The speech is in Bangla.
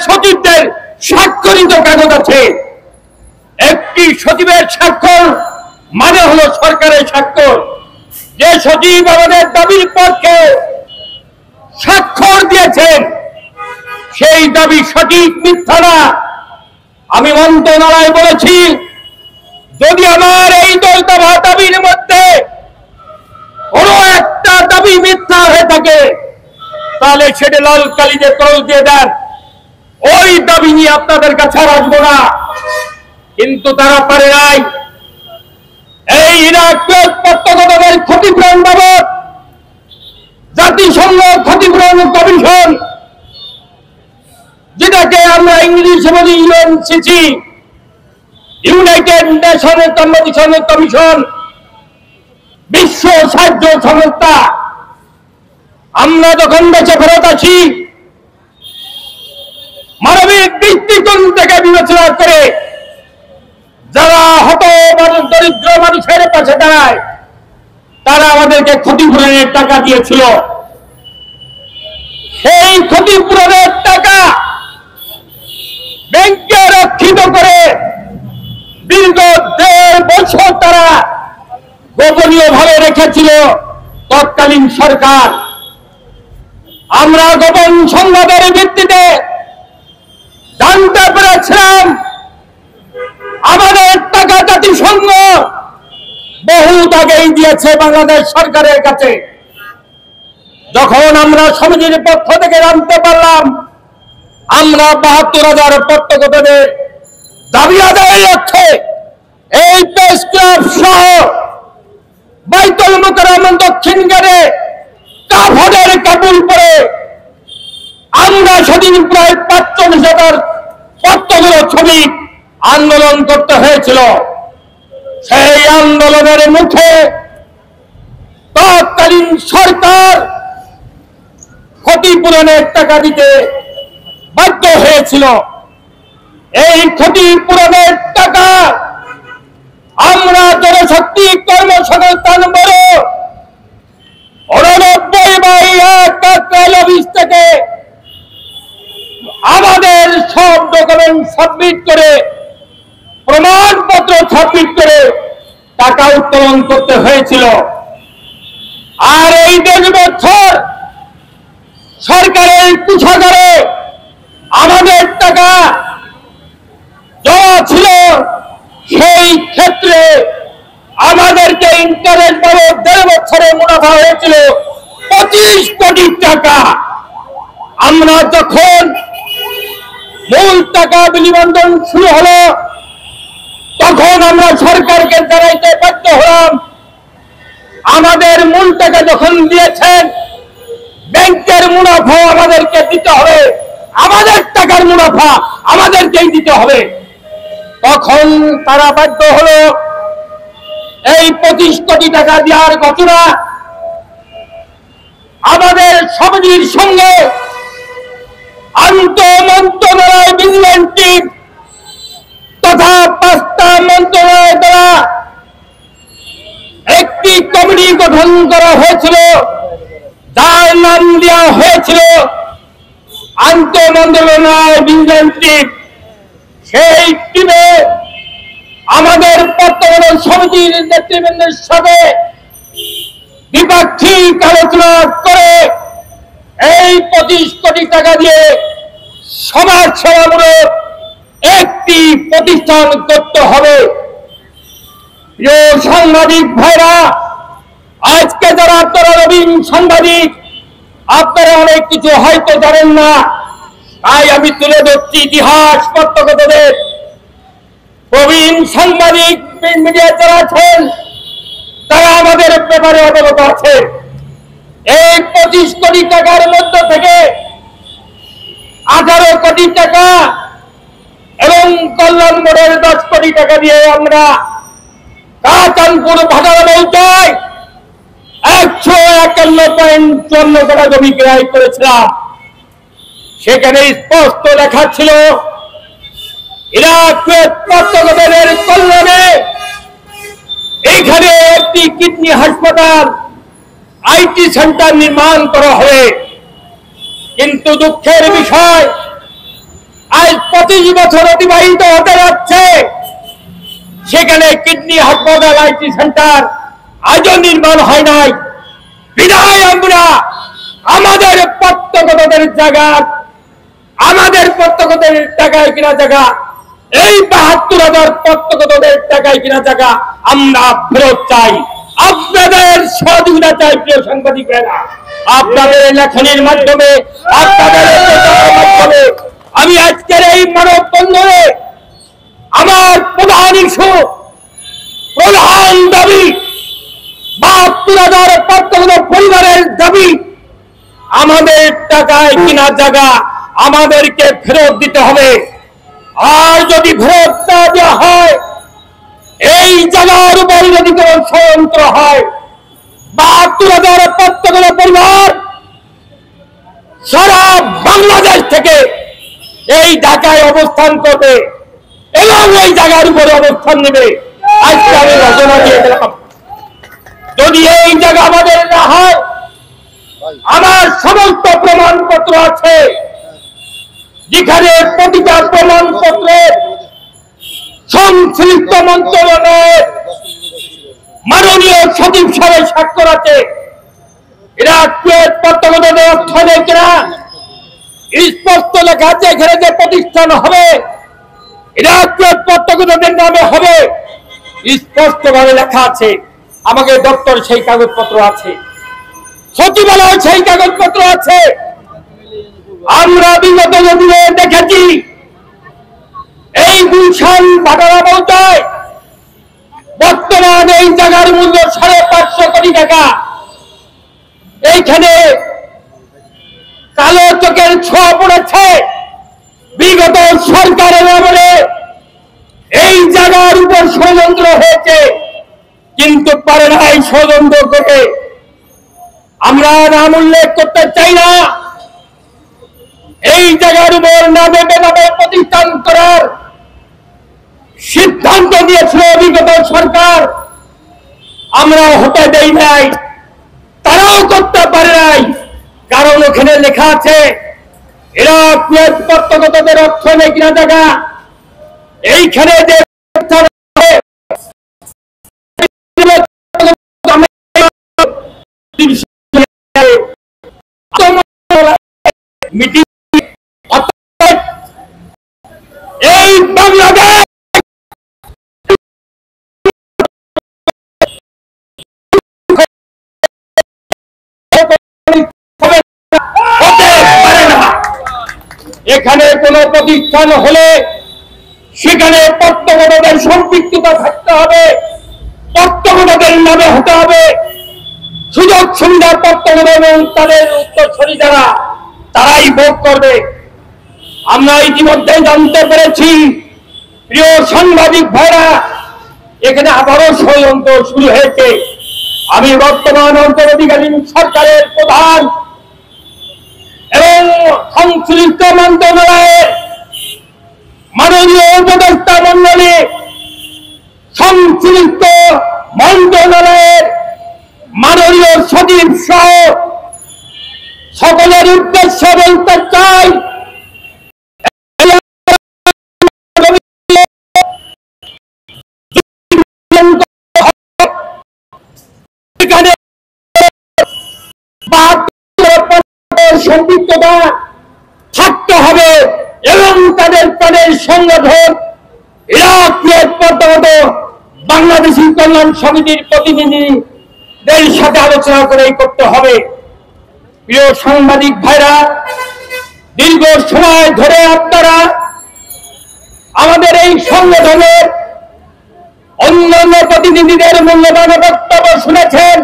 সচিবদের স্বাক্ষরিত কাগজ আছে। একটি সচিবের স্বাক্ষর মানে হলো সরকারের স্বাক্ষর। যে সচিব আমাদের দাবির পক্ষে স্বাক্ষর দিয়েছেন সেই দাবি সঠিক মিথ্যা না। আমি মন্ত্রণালয় বলেছি, যদি আমার এই দফা দাবির মধ্যে কোন একটা দাবি মিথ্যা হয়ে থাকে তাহলে সেটা লাল কালিতে তল দিয়ে দেন, ওই দাবি নিয়ে আপনাদের কাছে আর আসবো না। কিন্তু তারা পারে নাই। এই ইরাকের প্রত্যক্ষদের ক্ষতিপূরণ বাবদ জাতিসংঘ ক্ষতিপূরণ কমিশন, যেটাকে আমরা ইংলিশে বলি ইউএনসিসি, ইউনাইটেড নেশন কম্পিটিশন কমিশন, বিশ্ব সাহায্য সংস্থা, আমরা যখন দেশে ফেরত আসি মানবিক দৃষ্টিকোণ থেকে বিবেচনা করে যারা দরিদ্র মানুষের পাশে দাঁড়ায় তারা আমাদেরকে ক্ষতিপূরণের টাকা দিয়েছিল। সেই ক্ষতিপূরণের টাকা ব্যাংকে রক্ষিত করে দীর্ঘ 1.5 বছর তারা গোপনীয় ভাবে রেখেছিল তৎকালীন সরকার। আমরা গোপন সংবাদের ভিত্তিতে জানতে পেরেছিলাম আমাদের টাকা জাতিসংঘ বহুত আগেই দিয়েছে বাংলাদেশ সরকারের কাছে। যখন আমরা সমিতির পক্ষ থেকে জানতে পারলাম আমরা ৭২,০০০ প্রত্যক্ষদের দাবি আদায়ের লক্ষ্যে এই প্রেস ক্লাব সহ বাইতুল মুকাররম দক্ষিণ গেটে কাফনের কাপড় পরে আমরা সেদিন প্রায় ৪৫,০০০ প্রত্যক্ষ শ্রমিক আন্দোলন করতে হয়েছিল। সেই আন্দোলনের মুখে তৎকালীন সরকার ক্ষতিপূরণের টাকা দিতে বাধ্য হয়েছিল। এই ক্ষতিপূরণের টাকা আমরা জনশক্তি কর্মসংস্থান বলে 89/1 থেকে আমাদের সব ডকুমেন্ট সাবমিট করে প্রমাণপত্র সাবমিট করে টাকা উত্তোলন করতে হয়েছিল। আর এই 1.5 বছর সরকারের কুঠাগারে আমাদের টাকা জমা ছিল। সেই ক্ষেত্রে আমাদেরকে ইন্টারেস্ট বাবদ 1.5 বছরে মুনাফা হয়েছিল 25 কোটি টাকা। আমরা যখন মূল টাকা বিনিবন্ধন শুরু হলো তখন আমরা সরকারকে জানাইতে বাধ্য হলাম আমাদের মূল টাকা যখন দিয়েছেন ব্যাংকের মুনাফা আমাদেরকে দিতে হবে, আমাদের টাকার মুনাফা আমাদেরকেই দিতে হবে। তখন তারা বাধ্য হলো এই 25 কোটি টাকা দেওয়ার ঘটনা আমাদের সমিতির সঙ্গে আন্তঃমন্ত্রণালয় ভিজিলেন্স টিম তথা 5টা মন্ত্রণালয় দ্বারা একটি কমিটি গঠন করা হয়েছিল, যার নাম দেওয়া হয়েছিল আন্তঃমন্ত্রণালয় ভিজিলেন্স টিম। সেই টিমে আমাদের বর্তমান সমিতির নেতৃবৃন্দের সাথে দ্বিপাক্ষিক আলোচনা করে এই 25 কোটি টাকা দিয়ে সমাজ সেবামূলক একটি প্রতিষ্ঠান করতে হবে। প্রিয় সাংবাদিক ভাইরা, আজকে যারা আপনারা নবীন সাংবাদিক আপনারা অনেক কিছু হয়তো জানেন না, তাই আমি তুলে ধরছি ইতিহাস প্রত্যক্ষদের। প্রবীণ সাংবাদিক মিডিয়া যারা আছেন তারা আমাদের ব্যাপারে অবগত আছে। এই 25 কোটি টাকার মধ্য থেকে 18 কোটি টাকা এবং কল্যাণ মোড়ের 10 কোটি টাকা দিয়ে আমরা কাতানপুর ভাটারা মৌজায় 151.54 কাঠা জমি ক্রয় করেছিলাম। সেখানে স্পষ্ট লেখা ছিল ইরাকের প্রত্যক্ষদের কল্যাণে এইখানে একটি কিডনি হাসপাতাল আইটি সেন্টার নির্মাণ করা হবে। কিন্তু দুঃখের বিষয় আজ 25 বছর অতিবাহিত হতে যাচ্ছে, সেখানে কিডনি হাসপাতাল আইটি সেন্টার আজও নির্মাণ হয় নাই। বিধায় আমরা আমাদের প্রত্যক্ষদের জায়গা, আমাদের প্রত্যক্ষদের টাকায় কিনা জায়গা, এই 72,000 প্রত্যক্ষদের টাকায় কিনা জায়গা আমরা ফেরত চাই। আপনাদের সহযোগিতা চাই প্রিয় সাংবাদিকেরা, আপনাদের লেখনীর মাধ্যমে, আপনাদের মাধ্যমে আমি আজকের এই মানববন্ধনে আমার প্রধান ইস্যু, প্রধান দাবি 72,000 প্রত্যক্ষ পরিবারের দাবি, আমাদের টাকায় কিনা জায়গা আমাদেরকে ফেরত দিতে হবে। আর যদি ফেরত না দেওয়া হয়, এই জায়গার উপর যদি কোন ষড়যন্ত্র হয়, 72,000 প্রত্যক্ষ পরিবার সারা বাংলাদেশ থেকে এই ঢাকায় অবস্থান করবে এবং এই জায়গার উপরে অবস্থান নেবে। আজকে আমি ঘোষণা দিয়ে দিলাম, যদি এই জায়গা আমাদের না হয়, আমার সমস্ত প্রমাণপত্র আছে, যেখানে প্রতিটা প্রমাণপত্রে সংশ্লিষ্ট মন্ত্রণালয়ের মাননীয় সচিব সাহেব স্বাক্ষর আছে। এরা প্রত্যক্ষদের অর্থ নেই কিনা স্পষ্ট লেখা আছে, এখানে যে প্রতিষ্ঠান হবে এরা প্রত্যক্ষদের নামে হবে, স্পষ্ট ভাবে লেখা আছে। আমাকে দপ্তর সেই কাগজপত্র আছে, সচিবালয় সেই কাগজপত্র আছে। আমরা বিগত দিনে দেখেছি এই গুলশান ভাটারা মৌজায় বর্তমান এই জায়গার মূল্য 550 কোটি টাকা। এইখানে কালো চোখের ছোঁয়া পড়েছে। বিগত সরকারের আমলে এই জায়গার উপর ষড়যন্ত্র হয়েছে, কিন্তু পারে না এই ষড়যন্ত্র করে। আমরা নাম উল্লেখ করতে চাই না, এই জায়গার উপর নামে বেনামে প্রতিষ্ঠান করার সিদ্ধান্ত নিয়েছিল বিগত সরকার। আমরা হতে দেই নাই, তারাও করতে পারে নাই, কারণ ওখানে লেখা আছে এরা প্রত্যক্ষদের অর্থ নেই কিনা জায়গা। এইখানে যে এই বাংলাদেশ এখানে কোন প্রতিষ্ঠান হলে সেখানে প্রত্যক্ষদের সম্পৃক্ততা থাকতে হবে, প্রত্যক্ষদের নামে হতে হবে। সুযোগ সুবিধা প্রত্যক্ষ এবং তাদের উত্তরসূরি যারা, তারাই ভোগ করবে। আমরা ইতিমধ্যে জানতে পেরেছি প্রিয় সাংবাদিক ভাইরা, এখানে আবারও ষড়যন্ত্র শুরু হয়েছে। আমি বর্তমান অন্তর্বর্তীকালীন সরকারের প্রধান এবং সংশ্লিষ্ট মন্ত্রণালয়ের মাননীয় উপদেষ্টা মন্ডলী, সংশ্লিষ্ট মন্ত্রণালয়ের মাননীয় সচিব সহ সকলের উদ্দেশ্যে বলতে চাই, সম্পৃক্ততা থাকতে হবে এবং তাদের সংগঠন বাংলাদেশী কল্যাণ সমিতির প্রতিনিধিদের সাথে আলোচনা করে করতে হবে। প্রিয় সাংবাদিক ভাইরা, দীর্ঘ সময় ধরে আপনারা আমাদের এই সংগঠনের অন্যান্য প্রতিনিধিদের মূল্যবান বক্তব্য শুনেছেন।